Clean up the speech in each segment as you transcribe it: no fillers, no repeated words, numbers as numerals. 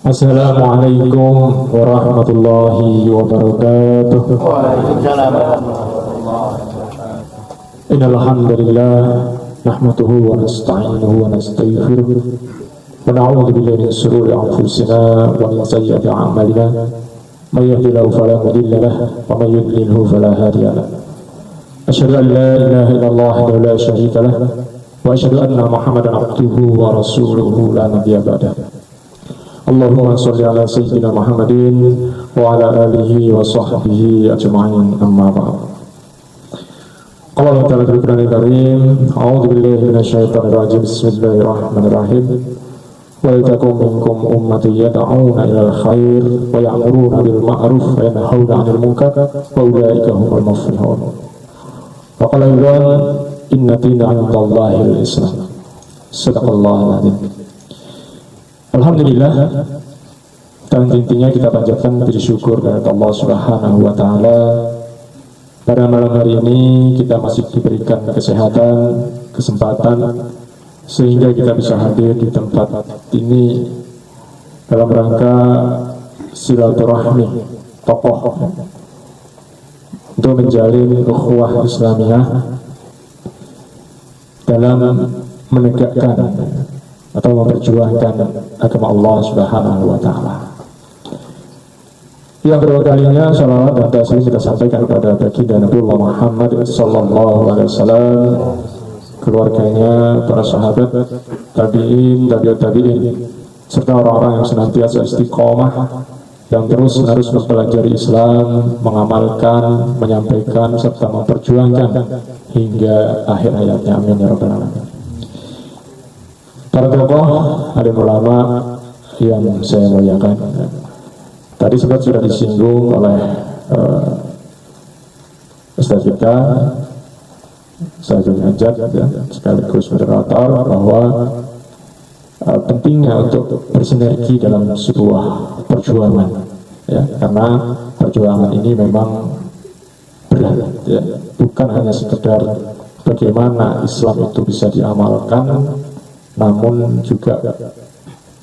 Assalamualaikum warahmatullahi wabarakatuh. Waalaikumsalam. Innal hamdalillah nahmaduhu wa nasta'inuhu wa nastaghfiruh wa na'udzu billahi min shururi anfusina wa min sayyiati a'malina may yahdihillahu fala mudilla lahu wa may yudlilhu fala hadiya lahu. Asyhadu an la ilaha illallah wa la syarika lahu wa asyhadu anna Muhammadan abduhu wa rasuluhu la nabiyya ba'dahu. Allahumma sholli ala sayyidina Muhammadin wa ala alihi wa sahbihi ajma'in, amma ba'd. Qala Allah ta'ala fil Qur'anil Karim, a'udzu billahi minasyaitonir rajim, bismillahirrahmanirrahim. Wa takum minkum ummatun yad'una ilal khair wa ya'muruna bil ma'ruf wa yanhauna 'anil munkar wa ulaika humul muflihun. Wa qala inna dina 'indallahi al-Islam. Shadaqallahul 'azim. Alhamdulillah, dan intinya kita panjatkan puji syukur kepada Allah Subhanahu wa taala. Pada malam hari ini kita masih diberikan kesehatan, kesempatan sehingga kita bisa hadir di tempat ini dalam rangka silaturahmi tokoh untuk menjalin ukhuwah Islamiyah dalam menegakkan atau memperjuangkan agama Allah Subhanahu wa taala. Yang kedua kalinya salawat dan taslim kita sampaikan kepada baginda Nabi Muhammad sallallahu alaihi wasallam, keluarganya, para sahabat, tabi'in, tabi'ut tabi'in, serta orang-orang yang senantiasa istiqomah yang terus harus mempelajari Islam, mengamalkan, menyampaikan serta memperjuangkan hingga akhir hayatnya. Amin ya rabbal alamin. Para tokoh, alim ulama yang saya muliakan, tadi sempat sudah disinggung oleh Ustaz kita, saya Ajat, ya, sekaligus moderator, bahwa pentingnya untuk bersinergi dalam sebuah perjuangan, ya, karena perjuangan ini memang berat, ya, bukan hanya sekedar bagaimana Islam itu bisa diamalkan, namun juga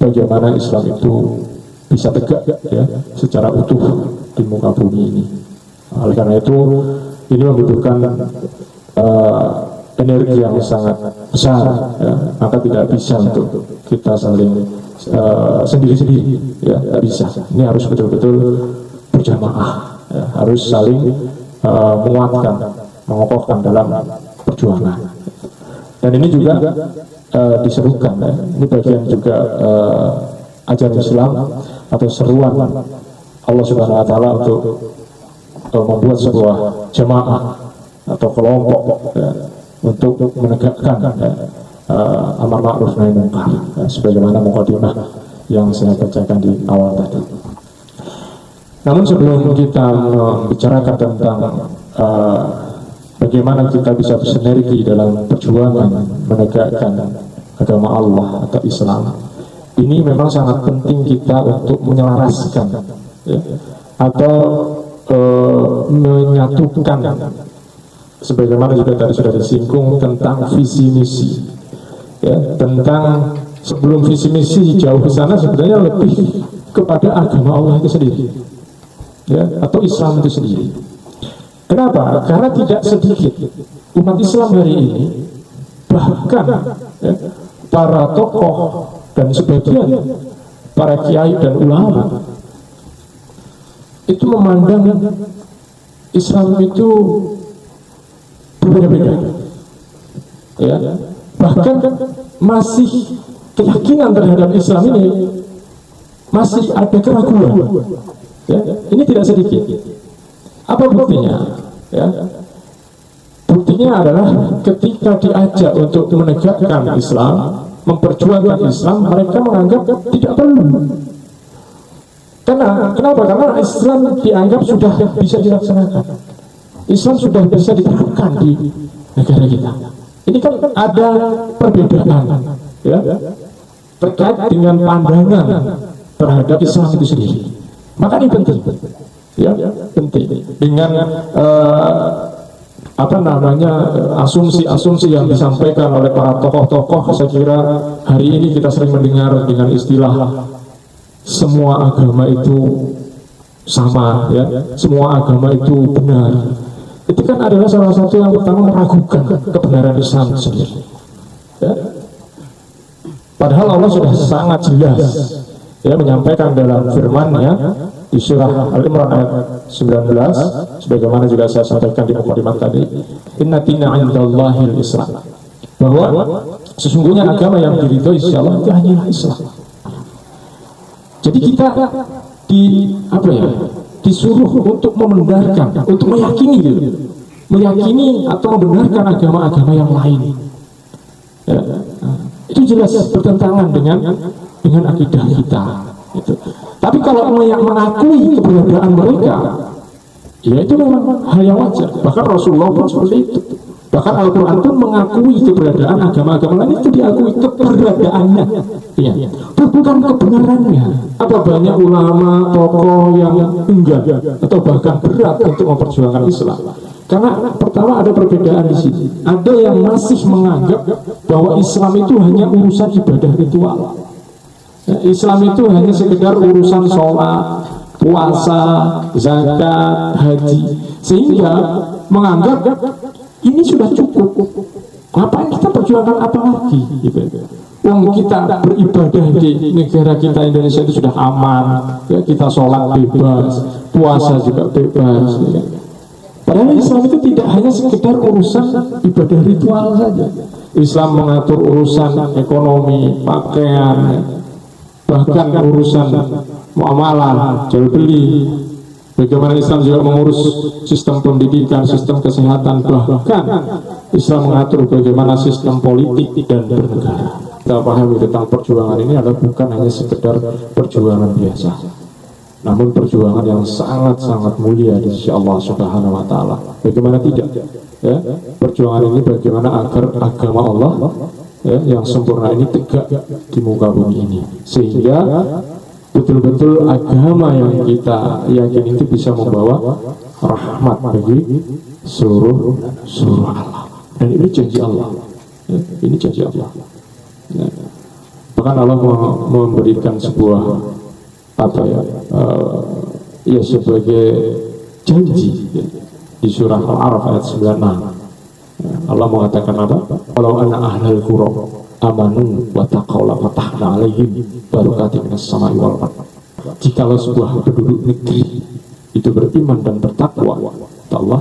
bagaimana Islam itu bisa tegak, ya, secara utuh di muka bumi ini. Oleh karena itu ini membutuhkan energi yang sangat besar, ya, maka tidak bisa untuk kita saling sendiri-sendiri, ya, tidak bisa. Ini harus betul-betul berjamaah, ya, harus saling menguatkan, mengokohkan dalam perjuangan. Dan ini juga diserukan, ya. Ini bagian juga ajaran Islam atau seruan Allah Subhanahu wa taala untuk membuat sebuah jamaah atau kelompok, ya, untuk menegakkan, ya, amar ma'ruf nahi munkar, ya, sebagaimana mukadimah yang saya bacakan di awal tadi. Namun sebelum kita membicarakan tentang bagaimana kita bisa bersinergi dalam perjuangan menegakkan agama Allah atau Islam, ini memang sangat penting kita untuk menyelaraskan, ya, atau menyatukan, sebagaimana juga tadi sudah disinggung tentang visi misi, ya, tentang sebelum visi misi jauh ke sana sebenarnya lebih kepada agama Allah itu sendiri, ya, atau Islam itu sendiri. Kenapa? Karena tidak sedikit umat Islam hari ini, bahkan, ya, para tokoh dan sebagian para kiai dan ulama itu memandang Islam itu berbeda-beda, ya, bahkan masih keyakinan terhadap Islam ini masih ada keraguan, ya. Ini tidak sedikit. Apa buktinya? Ya, buktinya adalah ketika diajak untuk menegakkan Islam, memperjuangkan Islam, mereka menganggap tidak perlu. Kenapa? Karena Islam dianggap sudah bisa dilaksanakan. Islam sudah bisa diterapkan di negara kita. Ini kan ada perbedaan, ya, terkait dengan pandangan terhadap Islam itu sendiri. Maka ini penting, ya, penting. Dengan apa namanya asumsi-asumsi yang disampaikan oleh para tokoh-tokoh. Saya kira hari ini kita sering mendengar dengan istilah semua agama itu sama, ya, semua agama itu benar. Itu kan adalah salah satu yang pertama meragukan kebenaran Islam sendiri, ya. Padahal Allah sudah sangat jelas, ya, menyampaikan dalam firman-Nya di surah Al-Imran ayat 19, sebagaimana juga saya sampaikan di mukadimah tadi, inna dina 'indallahil Islam, bahwa sesungguhnya agama yang diridhoi insya Allah itu hanyalah Islam. Jadi kita disuruh untuk membenarkan, untuk meyakini atau membenarkan agama-agama yang lain, ya. Itu jelas bertentangan dengan akidah kita, gitu. Tapi kalau mengakui keberadaan mereka, ya itu memang hal yang wajar. Bahkan Rasulullah pun seperti itu. Bahkan Al-Quran pun mengakui keberadaan agama-agama lain, itu diakui keberadaannya, ya, bukan kebenarannya. Apa banyak ulama, tokoh yang enggak atau bahkan berat untuk memperjuangkan Islam? Karena pertama ada perbedaan di sini. Ada yang masih menganggap bahwa Islam itu hanya urusan ibadah ritual. Islam itu hanya sekedar urusan sholat, puasa, zakat, haji, sehingga menganggap ini sudah cukup. Ngapain kita perjuangkan apa lagi? Gitu. Kita beribadah di negara kita Indonesia itu sudah aman, ya, kita sholat bebas, puasa juga bebas, ya. Padahal Islam itu tidak hanya sekedar urusan ibadah ritual saja. Islam mengatur urusan ekonomi, pakaian, bahkan urusan muamalah, jual beli. Bagaimana Islam juga mengurus sistem pendidikan, sistem kesehatan, bahkan Islam mengatur bagaimana sistem politik dan bernegara. Kita pahami tentang perjuangan ini adalah bukan hanya sekedar perjuangan biasa, namun perjuangan yang sangat-sangat mulia di sisi Allah Subhanahu wa Ta'ala. Bagaimana tidak, ya, perjuangan ini bagaimana agar agama Allah, ya, yang sempurna ini tegak di muka bumi ini, sehingga betul-betul agama yang kita yakini itu bisa membawa rahmat bagi seluruh alam. Dan ini janji Allah, ya, ini janji Allah, ya. Bahkan Allah memberikan sebuah sebagai janji, ya, di surah Al-A'raf ayat 96, ya, Allah mengatakan apa? Kalau anak ahlul qura amanu wa taqaw la fatahna alaihim barakatin minas samai wal ardh. Jikalau sebuah penduduk negeri itu beriman dan bertakwa kepada Allah,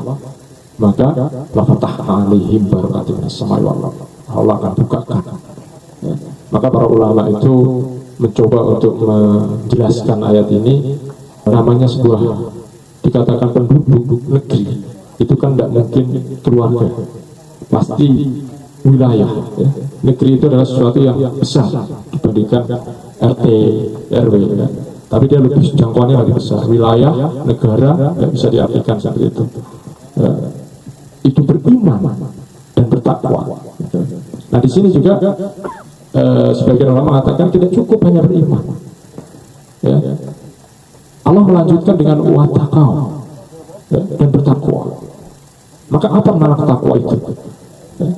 maka la fatahna alaihim barakatin minas samai wal ardh. Allah akan bukakan, ya. Maka para ulama itu mencoba untuk menjelaskan ayat ini. Namanya sebuah dikatakan penduduk negeri itu kan tidak mungkin keluarga, pasti wilayah, ya. Negeri itu adalah sesuatu yang besar dibandingkan RT, RW, ya. Tapi dia lebih jangkauannya lebih besar. Wilayah, negara, ya, bisa diartikan seperti itu, ya. Itu beriman dan bertakwa, gitu. Nah di sini juga sebagian ulama mengatakan tidak cukup hanya beriman, ya. Allah melanjutkan dengan wattaqau, ya, dan bertakwa. Maka apa makna takwa itu? Ya.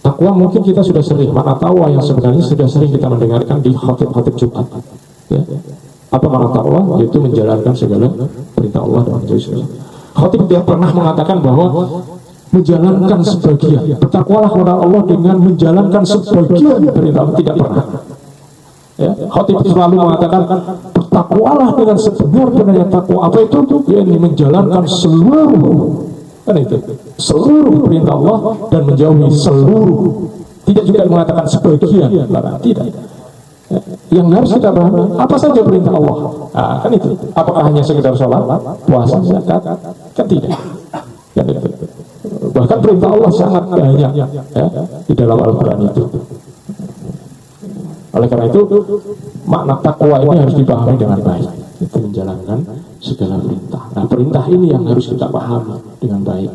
Takwa mungkin kita sudah sering, makna takwa yang sebenarnya sudah sering kita mendengarkan di khatib-khatib Jumat, ya. Apa makna takwa? Yaitu menjalankan segala perintah Allah dan menjauhi segala. Khatib dia pernah mengatakan bahwa menjalankan sebagian, bertakwalah kepada Allah dengan menjalankan sebagian perintah Allah, tidak pernah, ya. Khatib selalu mengatakan bertakwalah dengan sebenar-benarnya takwa. Apa itu? Yakni menjalankan seluruh, kan itu, seluruh perintah Allah dan menjauhi seluruh. Tidak juga mengatakan sebagian, tidak. Yang harus kita pahami, apa saja perintah Allah. Nah, kan itu. Apakah hanya sekedar sholat, puasa, zakat? Kan tidak. Kan itu. Bahkan perintah Allah sangat banyak, ya, di dalam Al-Quran itu. Oleh karena itu, makna takwa ini harus dipahami dengan baik. Itu menjalankan segala perintah. Nah, perintah ini yang harus kita pahami dengan baik,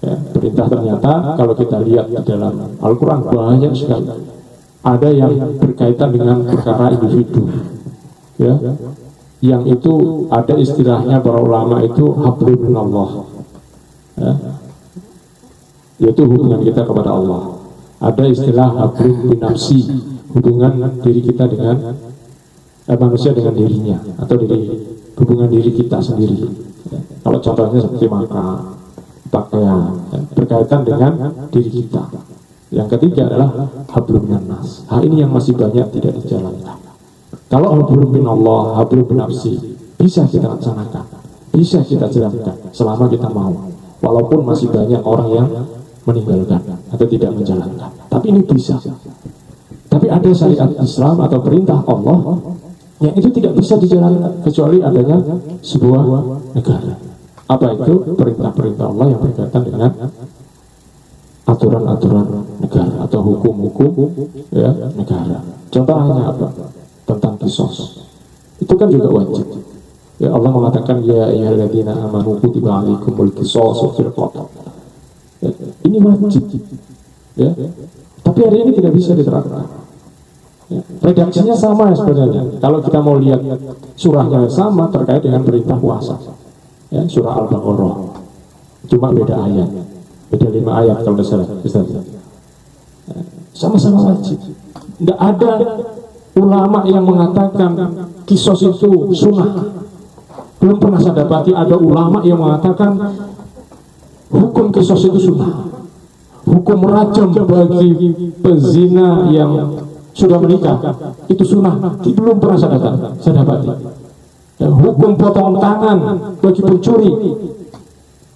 ya. Perintah ternyata kalau kita lihat di dalam Al-Quran banyak sekali. Ada yang berkaitan dengan perkara individu, ya, yang itu ada istilahnya para ulama itu hablum minallah, ya. yaitu hubungan kita kepada Allah. Ada istilah hablum binafsi, hubungan diri kita dengan manusia dengan dirinya, atau hubungan diri kita sendiri. Kalau contohnya seperti makan, pakaian, berkaitan dengan diri kita. Yang ketiga adalah hablum minannas. Ini yang masih banyak tidak dijalankan. Kalau hablum minallah, hablum binafsi, bisa kita laksanakan, bisa kita jalankan selama kita mau. Walaupun masih banyak orang yang meninggalkan atau tidak menjalankan, tapi ini bisa. Tapi ada syariat Islam atau perintah Allah yang itu tidak bisa dijalankan kecuali adanya sebuah negara. Apa itu? Perintah-perintah Allah yang berkaitan dengan aturan-aturan negara atau hukum-hukum ya negara. Contohnya apa? Tentang kisos. Itu kan juga wajib. Ya Allah mengatakan ya ayyuhalladzina amanu kutiba alaikumul qisasu fil qatl. Ya, ini wajib. Ya. Tapi hari ini tidak bisa diterapkan. Ya. Redaksinya sama sebenarnya. Kalau kita mau lihat surahnya sama terkait dengan perintah puasa. Ya, surah Al-Baqarah. Cuma beda ayat. Beda 5 ayat kalau tidak salah. Sama-sama wajib. Tidak ada ulama yang mengatakan kisos itu sunnah. Belum pernah saya dapati ada ulama yang mengatakan hukum kisos itu sunnah. Hukum rajam bagi pezina yang sudah menikah itu sunnah. Belum pernah saya dapati. Dan hukum potong tangan bagi pencuri,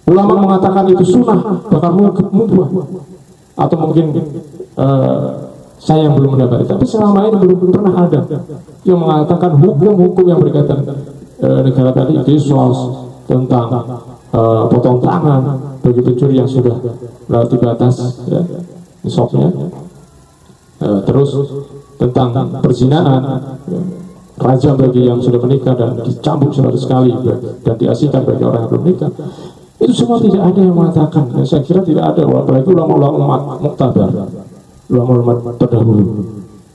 ulama mengatakan itu sunnah, bahkan mubah. Atau mungkin saya yang belum mendapati, tapi selama ini belum pernah ada yang mengatakan hukum-hukum yang berkaitan negara tadi kisos tentang potong tangan bagi pencuri yang sudah melewati batas ya, nisabnya, terus tentang perzinaan, ya, rajam bagi yang sudah menikah dan dicambuk 100 kali dan diasihkan bagi orang yang belum menikah. Itu semua tidak ada yang mengatakan. Saya kira tidak ada, apalagi ulama-ulama muktabar, ulama-ulama terdahulu.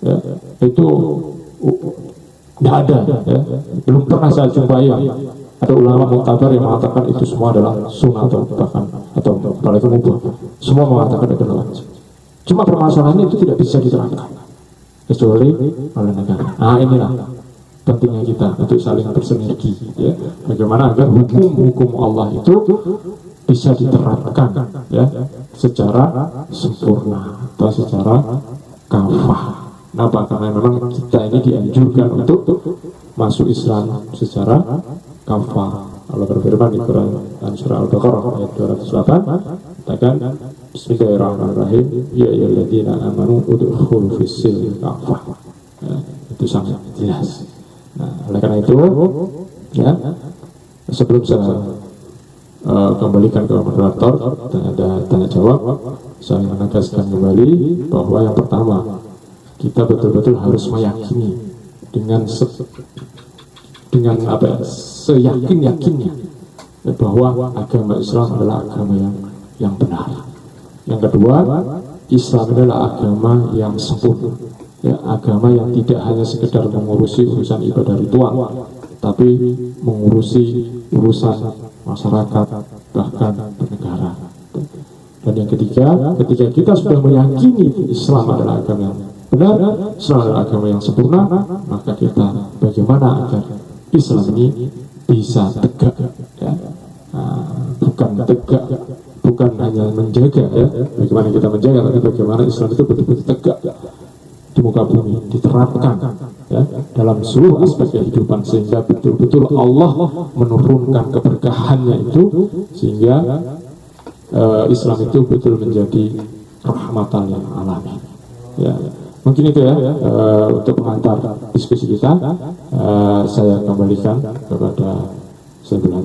Ya, itu tidak ada. Ya. Belum pernah saya jumpai ada ulama muktabar yang mengatakan itu semua adalah sunnah atau bahkan atau apalagi mubah. Semua mengatakan itu adalah wajib. Cuma permasalahannya itu tidak bisa diterapkan kecuali oleh negara. Inilah pentingnya kita untuk saling bersinergi, ya. Bagaimana agar hukum-hukum Allah itu bisa diterapkan ya secara sempurna atau secara kafah. Kenapa? Karena memang kita ini dianjurkan untuk masuk Islam secara kafah. Allah berfirman di Quran surah Al-Baqarah ayat 208, katakan Bismillahirrahmanirrahim, ya ayyuhalladzina amanu udkhulu fis-silmi kafah. Ya, itu sangat jelas. Nah, oleh karena itu, ya, sebelum saya kembalikan ke moderator dan ada tanya jawab, saya menegaskan kembali bahwa yang pertama kita betul-betul harus meyakini dengan seyakin-yakinnya bahwa agama Islam adalah agama yang benar. Yang kedua, Islam adalah agama yang sempurna, ya, agama yang tidak hanya sekedar mengurusi urusan ibadah ritual, tapi mengurusi urusan masyarakat bahkan bernegara. Dan yang ketiga, ketika kita sudah meyakini Islam adalah agama yang benar, Islam adalah agama yang sempurna, maka kita bagaimana agar Islam ini bisa tegak, ya. Bukan tegak, bukan hanya menjaga, ya, bagaimana kita menjaga, tapi bagaimana Islam itu betul-betul tegak di muka bumi, diterapkan, ya, dalam seluruh aspek kehidupan, sehingga betul-betul Allah menurunkan keberkahannya itu, sehingga Islam itu betul menjadi rahmatan lil alamin. Ya, mungkin itu ya, untuk pengantar diskusi kita. Saya kembalikan kepada Saiful Hadi.